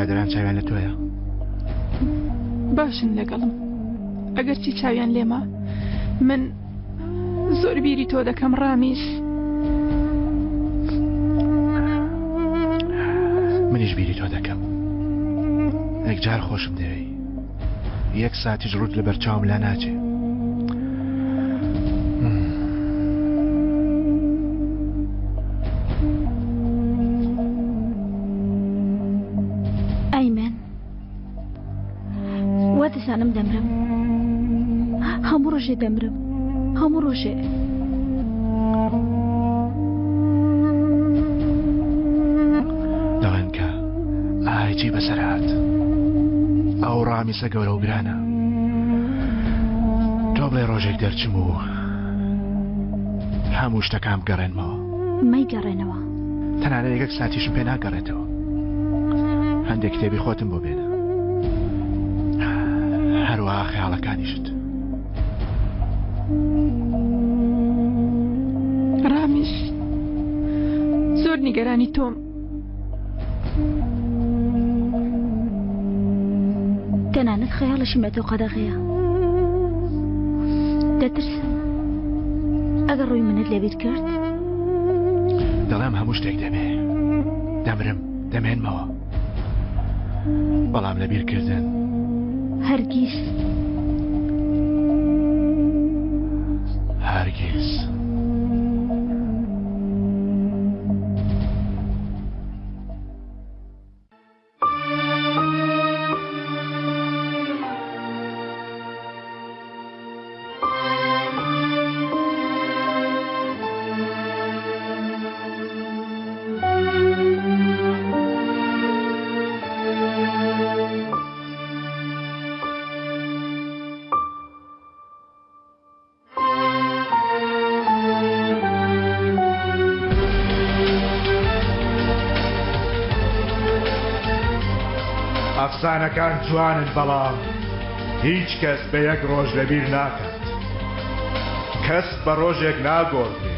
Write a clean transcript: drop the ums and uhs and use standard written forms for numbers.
برادران چاویان لە تۆیە؟ باشن لەگەڵم. ئەگەر چی چاویان لێمە من زۆر بیری تۆ دەکەم ڕامیس. منیش بیری تۆ دەکەم. یەکجار خۆشم دەوێ. یەک ساتیش ڕوت لە بەرچاوم لا ناچێ. دەزانم دەمرم. هەموو ڕۆژێ دەمرم. هەموو ڕۆژێ. دەڵێن کە ئایجی بەسەرهات. ئەو ڕامیسە گەورە و گرانە. تۆ بڵێ ڕۆژێک دەرچم و هەموو شتەکان بگەڕێنمەوە. مەیگەڕێنەوە. تەنانەت یەکێک ساتیشم پێ ناگەڕێتەوە. هەندێک کتێبی خۆتم بۆ بێنە. هەروەها خەیاڵەکانیشت. ڕامیس زۆر نیگەرانی تۆم. تەنانەت خەیاڵشم بە تۆ قەدەغەیە. دەترسم ئەگەر ڕووی منت لێبیت کرد. دەڵێم هەموو شتێک دەمێ. دەمرم دەمێنمەوە. بەڵام لە بیرکردن هەرگیز. هەرگیز. ئەفسانەکان جوانن بەڵام هیچ کەس بە یەک ڕۆژ لەبیر ناکات. کەس بە ڕۆژێک ناگۆڕێت.